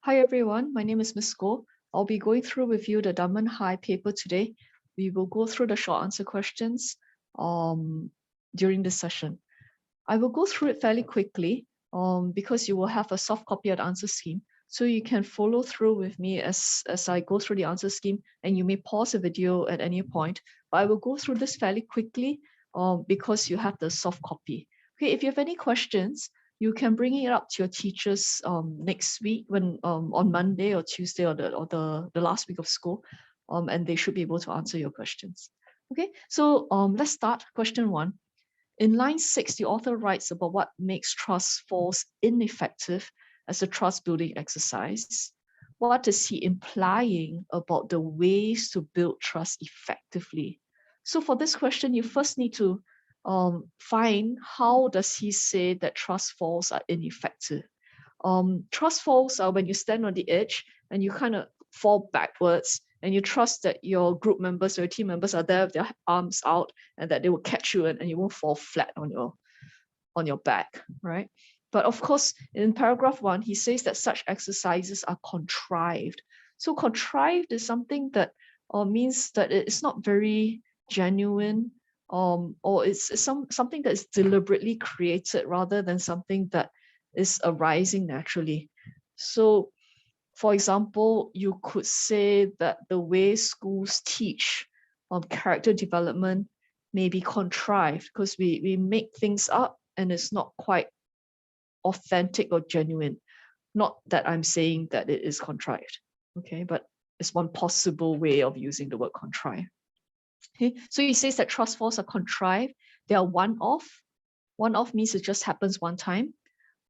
Hi everyone, my name is Ms. Goh. I'll be going through with you the Dunman High paper today. We will go through the short answer questions during this session. I will go through it fairly quickly because you will have a soft copy of the answer scheme. So you can follow through with me as I go through the answer scheme, and you may pause the video at any point. But I will go through this fairly quickly because you have the soft copy. Okay, if you have any questions, you can bring it up to your teachers next week when on Monday or Tuesday or the last week of school, and they should be able to answer your questions. Okay, so let's start. Question 1. In line 6, the author writes about what makes trust falls ineffective as a trust building exercise. What is he implying about the ways to build trust effectively? So for this question, you first need to find how does he say that trust falls are ineffective. Trust falls are when you stand on the edge and you kind of fall backwards and you trust that your group members or your team members are there with their arms out and that they will catch you and you won't fall flat on your back, right? But of course, in paragraph 1, he says that such exercises are contrived. So contrived is something that means that it's not very genuine, or it's something that is deliberately created rather than something that is arising naturally. So, for example, you could say that the way schools teach character development may be contrived because we make things up and it's not quite authentic or genuine. Not that I'm saying that it is contrived, okay, but it's one possible way of using the word contrived. Okay, so he says that trust falls are contrived. They are one-off. One-off means it just happens one time.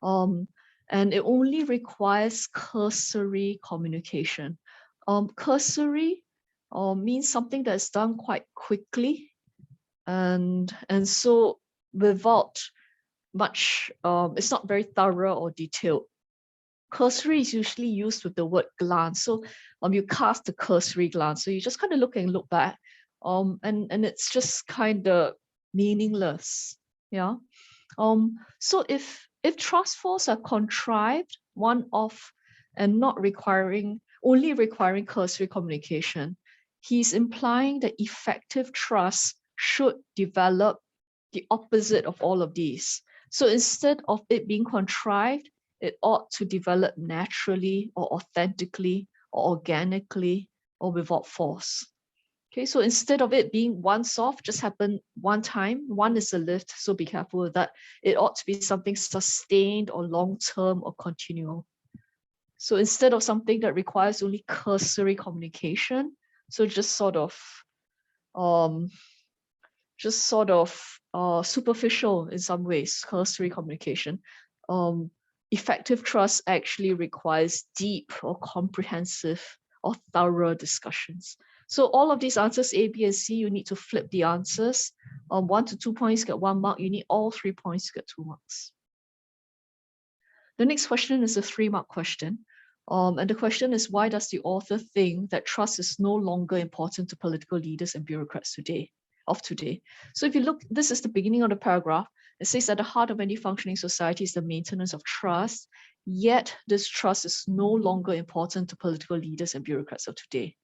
And it only requires cursory communication. Cursory means something that's done quite quickly, and so without much, it's not very thorough or detailed. Cursory is usually used with the word glance. So you cast a cursory glance. So you just kind of look and look back, and it's just kind of meaningless. Yeah. So if trust falls are contrived, one-off, and not only requiring cursory communication, he's implying that effective trust should develop the opposite of all of these. So instead of it being contrived, it ought to develop naturally or authentically or organically or without force. Okay, so instead of it being once-off, just happen one time, one is a lift, so be careful with that. It ought to be something sustained or long-term or continual. So instead of something that requires only cursory communication, so just sort of superficial in some ways, cursory communication, effective trust actually requires deep or comprehensive or thorough discussions. So all of these answers, A, B, and C, you need to flip the answers. 1 to 2 points get 1 mark. You need all 3 points to get 2 marks. The next question is a 3-mark question. And the question is, why does the author think that trust is no longer important to political leaders and bureaucrats today? So if you look, this is the beginning of the paragraph. It says at the heart of any functioning society is the maintenance of trust, yet this trust is no longer important to political leaders and bureaucrats of today.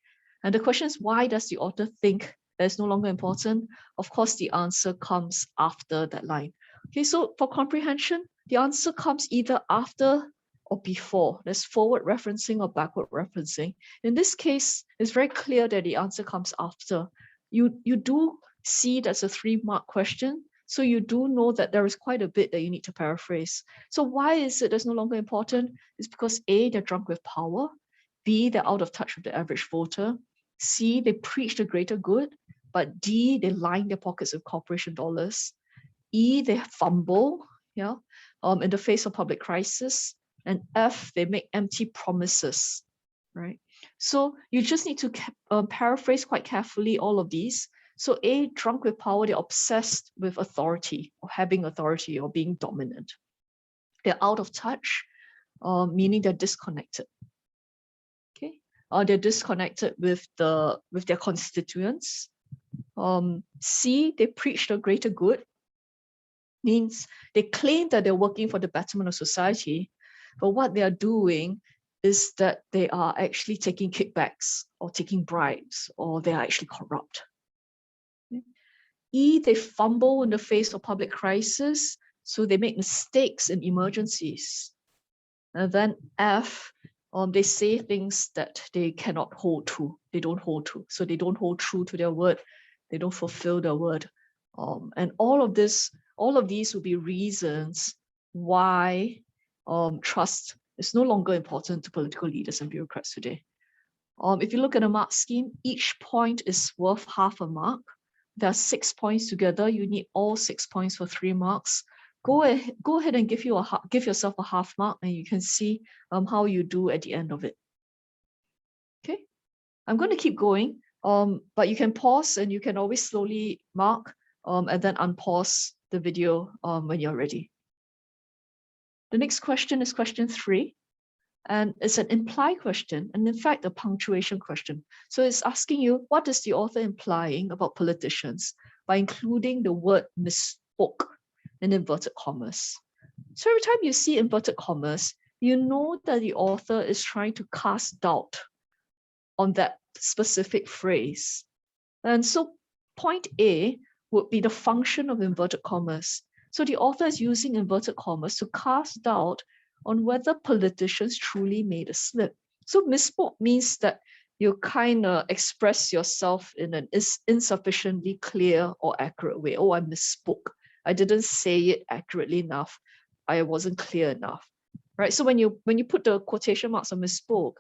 And the question is, why does the author think that it's no longer important? Of course, the answer comes after that line. Okay, so for comprehension, the answer comes either after or before. There's forward referencing or backward referencing. In this case, it's very clear that the answer comes after. You do see that's a 3-mark question, so you do know that there is quite a bit that you need to paraphrase. So why is it that's no longer important? It's because A, they're drunk with power. B, they're out of touch with the average voter. C, they preach the greater good. But D, they line their pockets with corporation dollars. E, they fumble, in the face of public crisis. And F, they make empty promises, right? So you just need to paraphrase quite carefully all of these. So A, drunk with power, they're obsessed with authority or having authority or being dominant. They're out of touch, meaning they're disconnected. Okay, they're disconnected with their constituents. C, they preach the greater good, means they claim that they're working for the betterment of society, but what they are doing is that they are actually taking kickbacks or taking bribes, or they are actually corrupt. E, they fumble in the face of public crisis, so they make mistakes in emergencies. And then F, they say things that they cannot hold to, they don't hold to. So they don't hold true to their word, they don't fulfill their word. And all of these will be reasons why trust is no longer important to political leaders and bureaucrats today. If you look at a mark scheme, each point is worth half a mark. There are 6 points together. You need all 6 points for 3 marks. Go ahead and give yourself a half mark, and you can see how you do at the end of it. Okay, I'm going to keep going, but you can pause and you can always slowly mark and then unpause the video when you're ready. The next question is question 3. And it's an imply question, and in fact, a punctuation question. So it's asking you, what is the author implying about politicians by including the word misspoke in inverted commas? So every time you see inverted commas, you know that the author is trying to cast doubt on that specific phrase. And so point A would be the function of inverted commas. So the author is using inverted commas to cast doubt on whether politicians truly made a slip. So misspoke means that you kind of express yourself in an insufficiently clear or accurate way. Oh, I misspoke. I didn't say it accurately enough. I wasn't clear enough, right? So when you put the quotation marks on misspoke,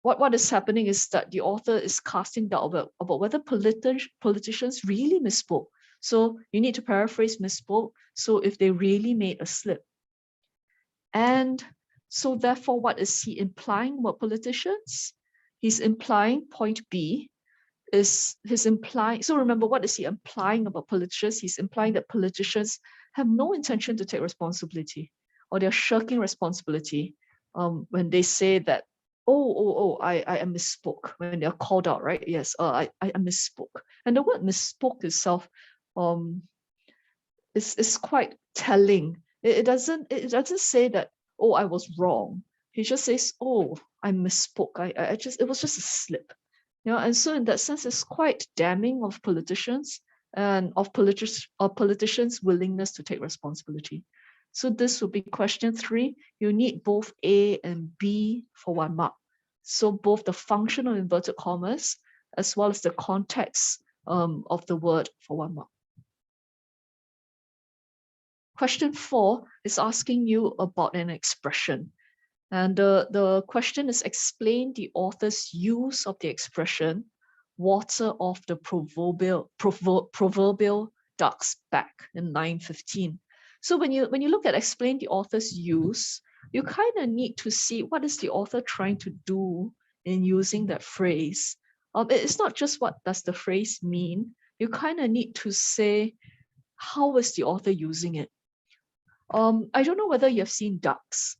what is happening is that the author is casting doubt about whether politicians really misspoke. So you need to paraphrase misspoke. So if they really made a slip. And so therefore, what is he implying about politicians? He's implying point B is his implying. So remember, what is he implying about politicians? He's implying that politicians have no intention to take responsibility, or they're shirking responsibility when they say that, I misspoke, when they're called out, right? Yes, I misspoke. And the word misspoke itself is quite telling. It doesn't say that, oh, I was wrong. He just says, oh, I misspoke. It was just a slip. And so in that sense, it's quite damning of politicians and of politicians' willingness to take responsibility. So this would be question 3. You need both A and B for 1 mark. So both the function of inverted commas as well as the context of the word for 1 mark. Question 4 is asking you about an expression. And the question is, explain the author's use of the expression, water off the proverbial duck's back, in line 15. So when you look at explain the author's use, you kind of need to see what is the author trying to do in using that phrase. It's not just what does the phrase mean. You kind of need to say, how is the author using it? I don't know whether you've seen ducks.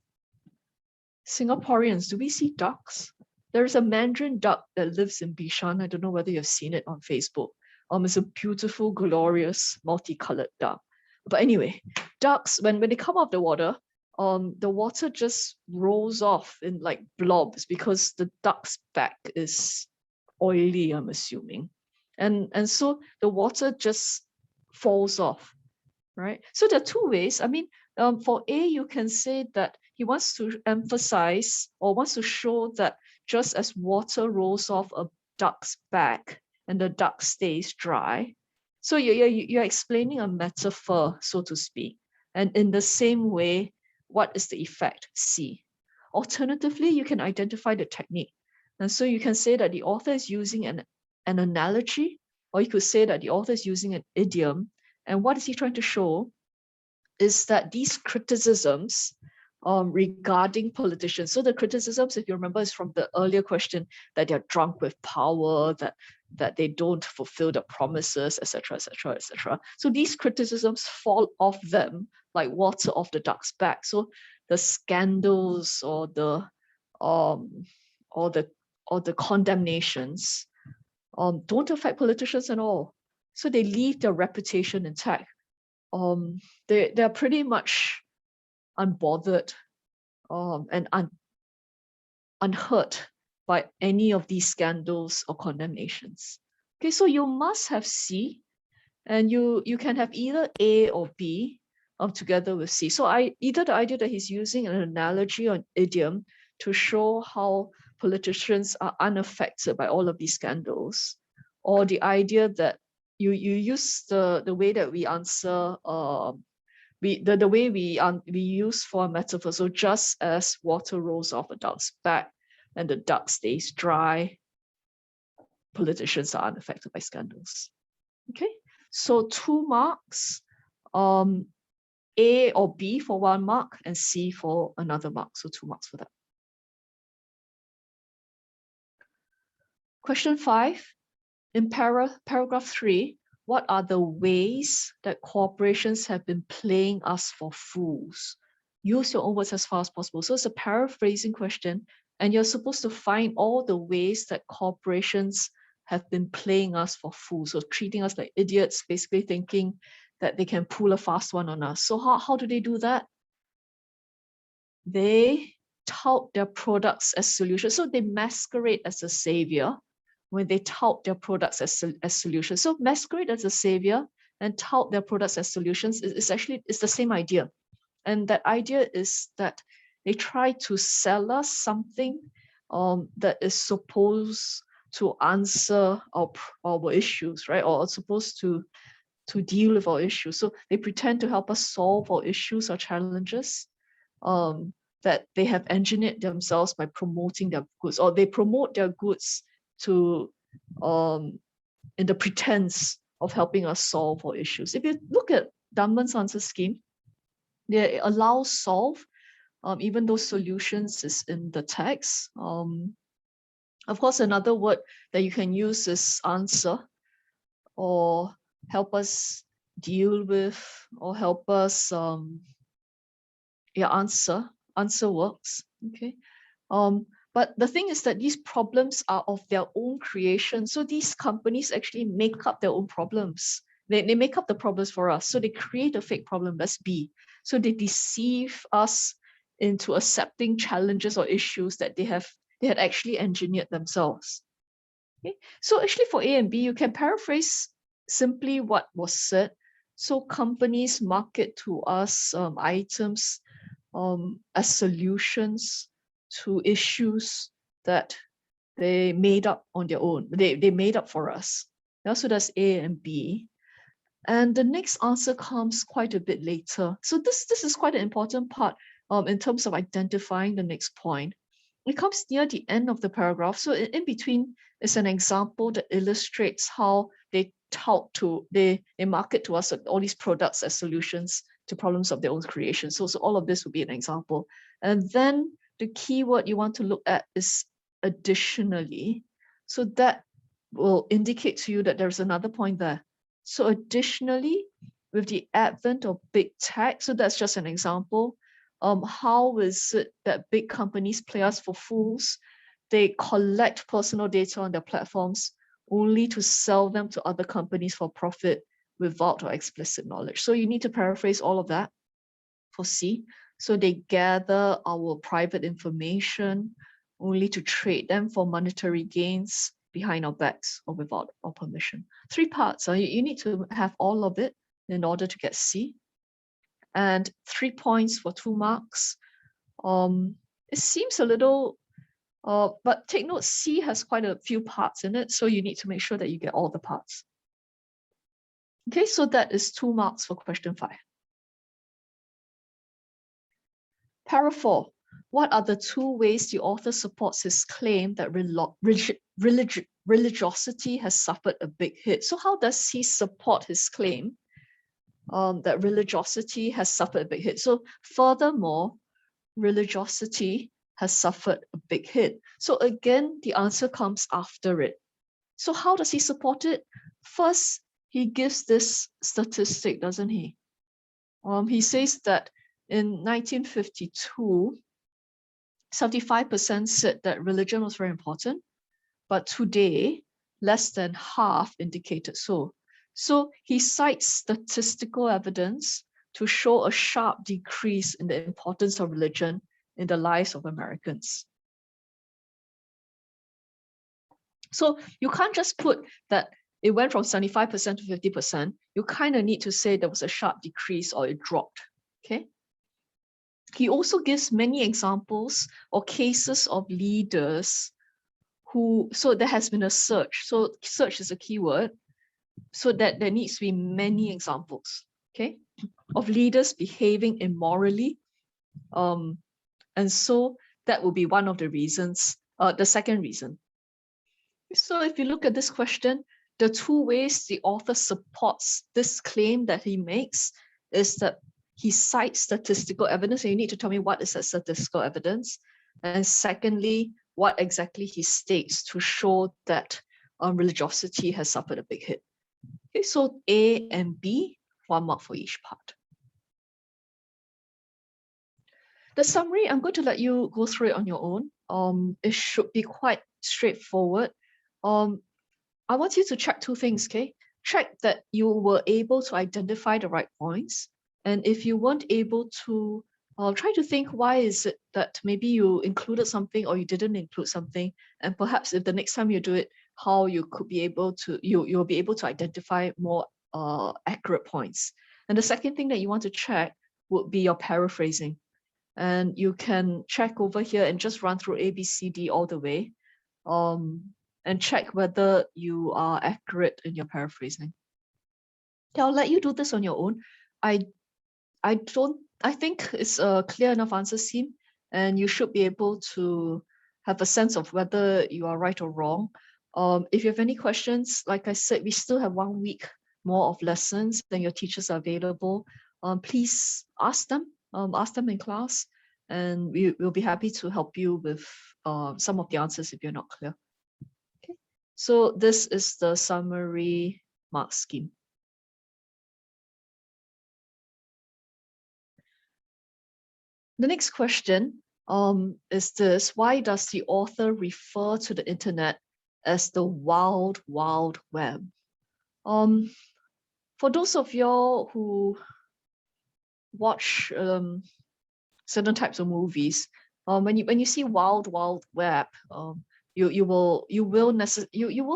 Singaporeans, do we see ducks? There's a Mandarin duck that lives in Bishan. I don't know whether you've seen it on Facebook. It's a beautiful, glorious, multicolored duck. But anyway, ducks, when they come out of the water just rolls off in like blobs because the duck's back is oily, I'm assuming. And so the water just falls off, right? So there are 2 ways. I mean, for A, you can say that he wants to emphasize or wants to show that just as water rolls off a duck's back and the duck stays dry, so you're explaining a metaphor, so to speak. And in the same way, what is the effect? C. Alternatively, you can identify the technique. And so you can say that the author is using an analogy, or you could say that the author is using an idiom. And what is he trying to show is that these criticisms regarding politicians, so the criticisms, if you remember, is from the earlier question, that they're drunk with power, that they don't fulfill the promises, etc., etc., etc. So these criticisms fall off them like water off the duck's back. So the scandals or the condemnations don't affect politicians at all. So they leave their reputation intact. They're pretty much unbothered and unhurt by any of these scandals or condemnations. Okay, so you must have C, and you can have either A or B together with C. So either the idea that he's using an analogy or an idiom to show how politicians are unaffected by all of these scandals, or the idea that you use the way that we answer the way we use for a metaphor. So just as water rolls off a duck's back and the duck stays dry, politicians are unaffected by scandals. Okay, so 2 marks, A or B for 1 mark and C for another mark. So 2 marks for that. Question 5, in paragraph 3, what are the ways that corporations have been playing us for fools? Use your own words as far as possible. So it's a paraphrasing question, and you're supposed to find all the ways that corporations have been playing us for fools, so treating us like idiots, basically thinking that they can pull a fast one on us. So how do they do that? They tout their products as solutions. So they masquerade as a savior when they tout their products as solutions. So masquerade as a savior and tout their products as solutions is actually the same idea. And that idea is that they try to sell us something that is supposed to answer our issues, right? Or supposed to deal with our issues. So they pretend to help us solve our issues or challenges that they have engineered themselves by promoting their goods, or they promote their goods to in the pretense of helping us solve our issues. If you look at Dunman's answer scheme, they allow solve, even though solutions is in the text. Of course, another word that you can use is answer, or help us deal with, or help us answer works. Okay. But the thing is that these problems are of their own creation. So these companies actually make up their own problems. They make up the problems for us. So they create a fake problem, that's B. So they deceive us into accepting challenges or issues that they had actually engineered themselves. Okay? So actually for A and B, you can paraphrase simply what was said. So companies market to us items as solutions to issues that they made up on their own. They made up for us. Yeah, so that's A and B. And the next answer comes quite a bit later. So this is quite an important part in terms of identifying the next point. It comes near the end of the paragraph. So in between is an example that illustrates how they market to us all these products as solutions to problems of their own creation. So all of this would be an example. And then the key word you want to look at is additionally. So that will indicate to you that there's another point there. So additionally, with the advent of big tech, so that's just an example, how is it that big companies play us for fools? They collect personal data on their platforms only to sell them to other companies for profit without our explicit knowledge. So you need to paraphrase all of that for C. So they gather our private information only to trade them for monetary gains behind our backs or without our permission. 3 parts. So you need to have all of it in order to get C. And 3 points for 2 marks. It seems a little, but take note, C has quite a few parts in it, so you need to make sure that you get all the parts. Okay, so that is 2 marks for question 5. Para 4. What are the 2 ways the author supports his claim that religiosity has suffered a big hit? So how does he support his claim that religiosity has suffered a big hit? So furthermore, religiosity has suffered a big hit. So again, the answer comes after it. So how does he support it? First, he gives this statistic, doesn't he? He says that in 1952, 75% said that religion was very important, but today, less than half indicated so. So he cites statistical evidence to show a sharp decrease in the importance of religion in the lives of Americans. So you can't just put that it went from 75% to 50%. You kind of need to say there was a sharp decrease or it dropped, okay? He also gives many examples or cases of leaders who, so there has been a search. So search is a keyword. So that there needs to be many examples, okay, of leaders behaving immorally. And so that will be one of the reasons, the second reason. So if you look at this question, the two ways the author supports this claim that he makes is that he cites statistical evidence, and you need to tell me what is that statistical evidence. And secondly, what exactly he states to show that religiosity has suffered a big hit. Okay, so A and B, 1 mark for each part. The summary, I'm going to let you go through it on your own. It should be quite straightforward. I want you to check two things, okay? Check that you were able to identify the right points. And if you weren't able to, try to think why is it that maybe you included something or you didn't include something. And perhaps if the next time you do it, how you could be able to, you'll be able to identify more accurate points. And the second thing that you want to check would be your paraphrasing. And you can check over here and just run through A, B, C, D all the way. And check whether you are accurate in your paraphrasing. Okay, I'll let you do this on your own. I think it's a clear enough answer scheme, and you should be able to have a sense of whether you are right or wrong. If you have any questions, like I said, we still have 1 week more of lessons, then your teachers are available. Please ask them in class, and we'll be happy to help you with some of the answers if you're not clear. Okay, so this is the summary mark scheme. The next question is this: why does the author refer to the internet as the wild, wild web? For those of y'all who watch certain types of movies, when you see wild, wild web, you will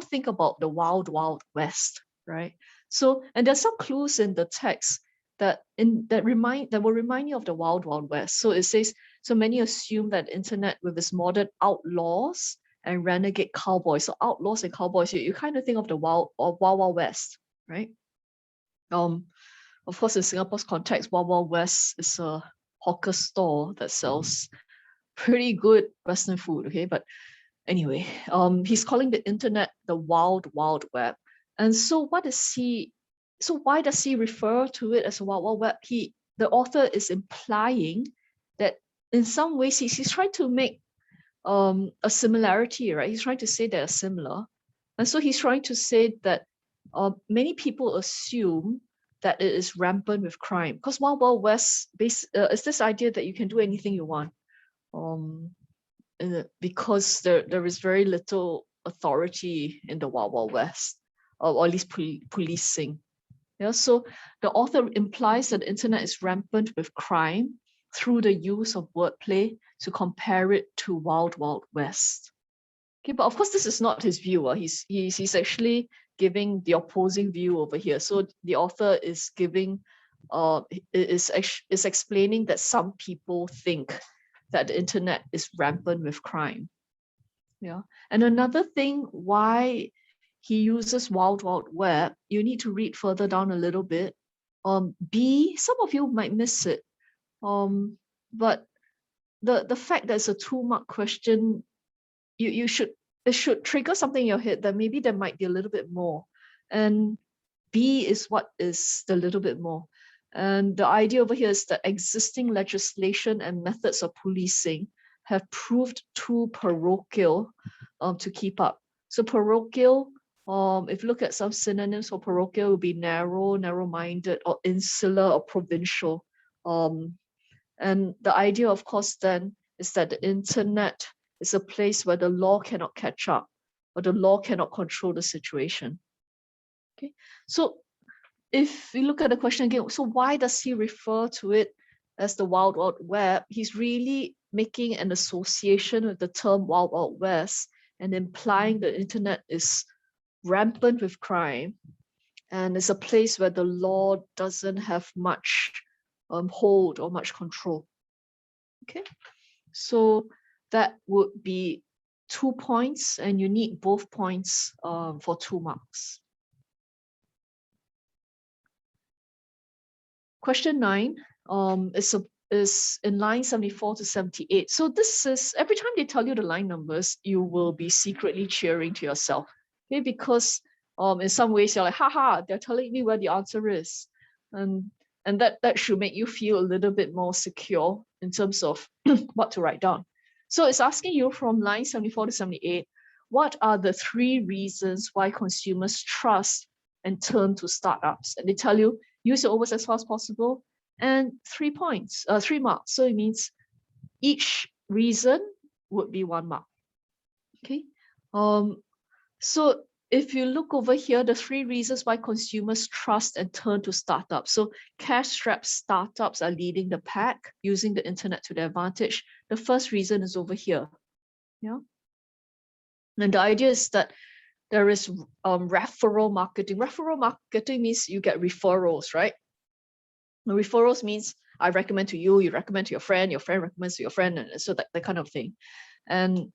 think about the wild, wild west, right? So, and there's some clues in the text that will remind you of the wild, wild west. So it says, so many assume that internet with its modern outlaws and renegade cowboys. So outlaws and cowboys, you kind of think of the wild west, right? Of course, in Singapore's context, Wild Wild West is a hawker store that sells pretty good Western food, okay? But anyway, he's calling the internet the wild, wild web. And so why does he refer to it as a wild, wild web? The author is implying that in some ways he's trying to make a similarity, right? He's trying to say they're similar. And so he's trying to say that many people assume that it is rampant with crime, because Wild Wild West is this idea that you can do anything you want, because there is very little authority in the Wild Wild West, or at least policing. Yeah, so the author implies that the internet is rampant with crime through the use of wordplay to compare it to Wild Wild West. Okay, but of course this is not his view. He's actually giving the opposing view over here. So the author is giving, is explaining that some people think that the internet is rampant with crime. Yeah, and another thing why he uses wild, wild web, you need to read further down a little bit. B, some of you might miss it, but the fact that it's a 2-mark question, it should trigger something in your head that maybe there might be a little bit more. And B is what is the little bit more. And the idea over here is that existing legislation and methods of policing have proved too parochial to keep up. So parochial, if you look at some synonyms for parochial, would be narrow, narrow-minded, or insular, or provincial. And the idea, of course, then is that the internet is a place where the law cannot catch up, or the law cannot control the situation. Okay, so if you look at the question again, so why does he refer to it as the wild, wild web? He's really making an association with the term Wild Wild West and implying the internet is rampant with crime and it's a place where the law doesn't have much hold or much control. Okay, so that would be 2 points, and you need both points for 2 marks. Question 9 is in line 74 to 78. So this is, every time they tell you the line numbers, you will be secretly cheering to yourself. Okay, because in some ways you're like, haha, they're telling me where the answer is. And that should make you feel a little bit more secure in terms of what to write down. So it's asking you from line 74 to 78, what are the 3 reasons why consumers trust and turn to startups? And they tell you, use your overs as far as possible, and 3 points, 3 marks. So it means each reason would be 1 mark. Okay. So if you look over here, the 3 reasons why consumers trust and turn to startups. So cash-strapped startups are leading the pack, using the internet to their advantage. The first reason is over here. Yeah. And the idea is that there is referral marketing. Referral marketing means you get referrals, right? The referrals means I recommend to you, you recommend to your friend recommends to your friend, and so that kind of thing. And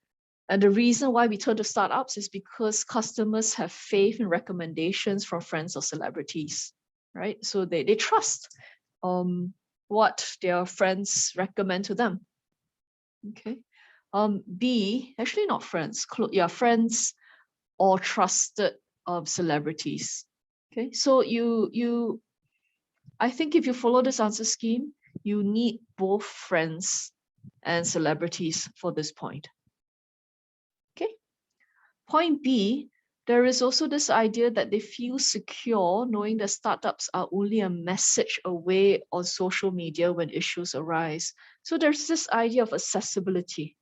the reason why we turn to startups is because customers have faith in recommendations from friends or celebrities, right? So they trust what their friends recommend to them. Okay. B, actually not friends, friends or trusted celebrities. Okay, so I think if you follow this answer scheme, you need both friends and celebrities for this point. Okay. Point B, there is also this idea that they feel secure knowing that startups are only a message away on social media when issues arise. So there's this idea of accessibility.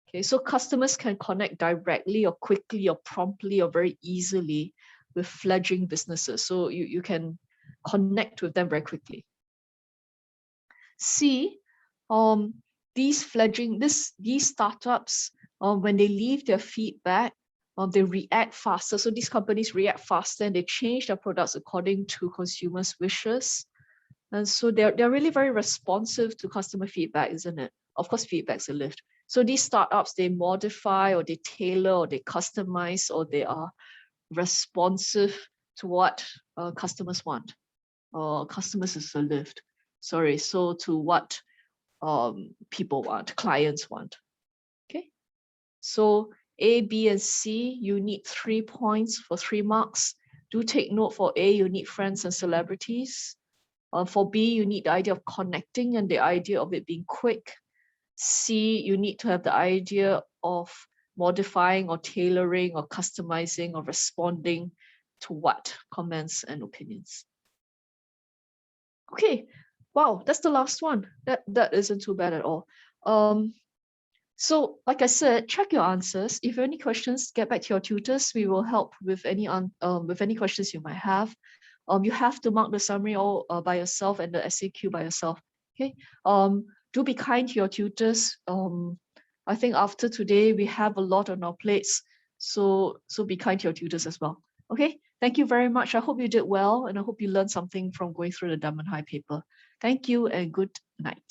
Okay, so customers can connect directly or quickly or promptly or very easily with fledgling businesses. So you can connect with them very quickly. C, these startups, when they leave their feedback, they react faster. So these companies react faster and they change their products according to consumers' wishes. And so they're really very responsive to customer feedback, isn't it? Of course, feedback's a lift. So these startups, they modify or they tailor or they customize or they are responsive to what customers want. Customers is a lift. Sorry, so to what people want, clients want. Okay, so A, B, and C, you need 3 points for 3 marks. Do take note for A, you need friends and celebrities. For B, you need the idea of connecting and the idea of it being quick. C, you need to have the idea of modifying or tailoring or customizing or responding to what comments and opinions. Okay, wow, that's the last one. That isn't too bad at all. So like I said, check your answers. If you have any questions, get back to your tutors. We will help with any questions you might have. You have to mark the summary all by yourself and the SAQ by yourself. Okay. Do be kind to your tutors. I think after today we have a lot on our plates, so be kind to your tutors as well. Okay. Thank you very much. I hope you did well, and I hope you learned something from going through the Dunman High paper. Thank you and good night.